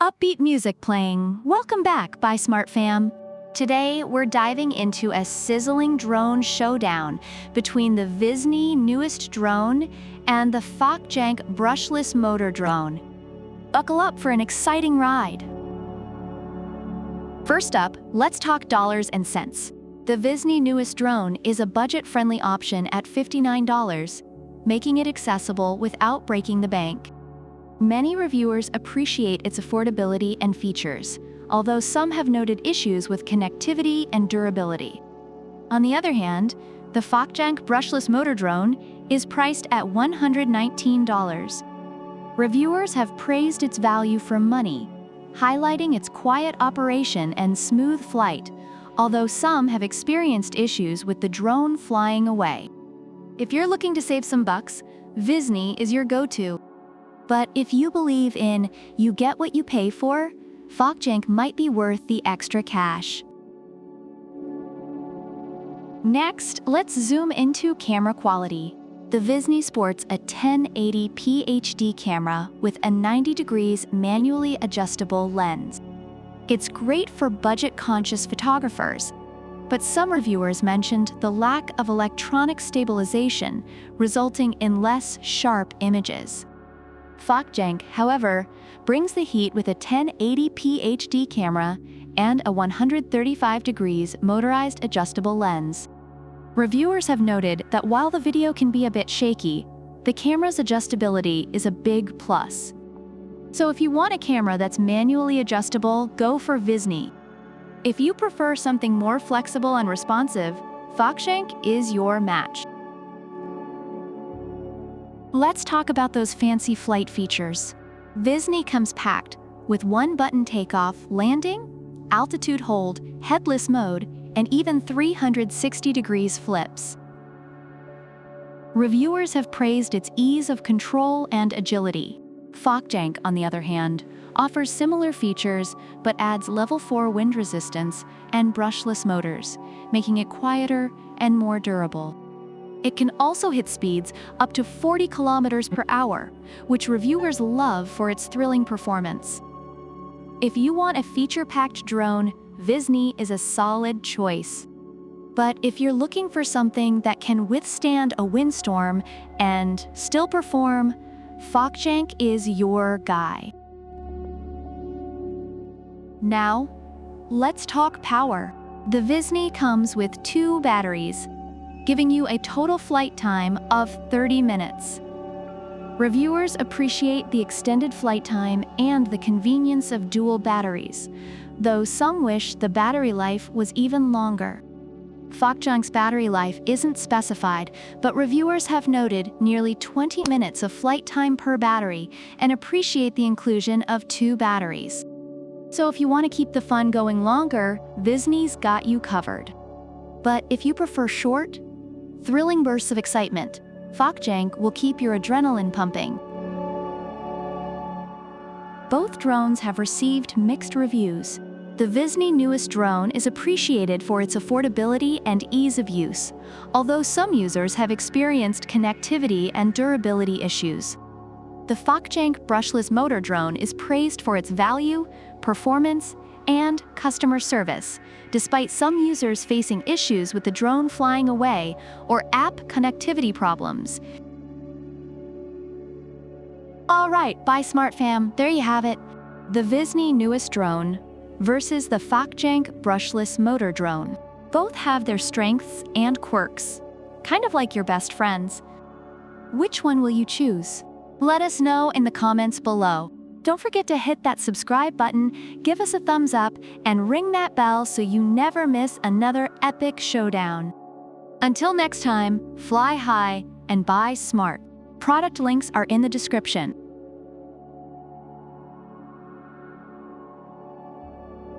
Upbeat music playing. Welcome back, by Smart Fam. Today, we're diving into a sizzling drone showdown between the VISNEE Newest Drone and the Brushless Motor Drone. Buckle up for an exciting ride. First up, let's talk dollars and cents. The VISNEE Newest Drone is a budget-friendly option at $59, making it accessible without breaking the bank. Many reviewers appreciate its affordability and features, although some have noted issues with connectivity and durability. On the other hand, the Brushless Motor Drone is priced at $119. Reviewers have praised its value for money, highlighting its quiet operation and smooth flight, although some have experienced issues with the drone flying away. If you're looking to save some bucks, VISNEE is your go-to. But if you believe in you get what you pay for, might be worth the extra cash. Next, let's zoom into camera quality. The VISNEE sports a 1080p HD camera with a 90 degrees manually adjustable lens. It's great for budget-conscious photographers, but some reviewers mentioned the lack of electronic stabilization, resulting in less sharp images. However, brings the heat with a 1080p HD camera and a 135 degrees motorized adjustable lens. Reviewers have noted that while the video can be a bit shaky, the camera's adjustability is a big plus. So if you want a camera that's manually adjustable, go for VISNEE. If you prefer something more flexible and responsive, is your match. Let's talk about those fancy flight features. VISNEE comes packed with one-button takeoff, landing, altitude hold, headless mode, and even 360 degrees flips. Reviewers have praised its ease of control and agility. on the other hand, offers similar features but adds level 4 wind resistance and brushless motors, making it quieter and more durable. It can also hit speeds up to 40 kilometers per hour, which reviewers love for its thrilling performance. If you want a feature-packed drone, VISNEE is a solid choice. But if you're looking for something that can withstand a windstorm and still perform, is your guy. Now, let's talk power. The VISNEE comes with 2 batteries, giving you a total flight time of 30 minutes. Reviewers appreciate the extended flight time and the convenience of dual batteries, though some wish the battery life was even longer. Battery life isn't specified, but reviewers have noted nearly 20 minutes of flight time per battery and appreciate the inclusion of 2 batteries. So if you want to keep the fun going longer, VISNEE's got you covered. But if you prefer short, thrilling bursts of excitement, will keep your adrenaline pumping. Both drones have received mixed reviews. The VISNEE Newest Drone is appreciated for its affordability and ease of use, although some users have experienced connectivity and durability issues. The Brushless Motor Drone is praised for its value, performance, and customer service, despite some users facing issues with the drone flying away or app connectivity problems. Alright, bye Smart Fam, there you have it. The VISNEE Newest Drone versus the Brushless Motor Drone. Both have their strengths and quirks, kind of like your best friends. Which one will you choose? Let us know in the comments below. Don't forget to hit that subscribe button, give us a thumbs up, and ring that bell so you never miss another epic showdown. Until next time, fly high and buy smart. Product links are in the description.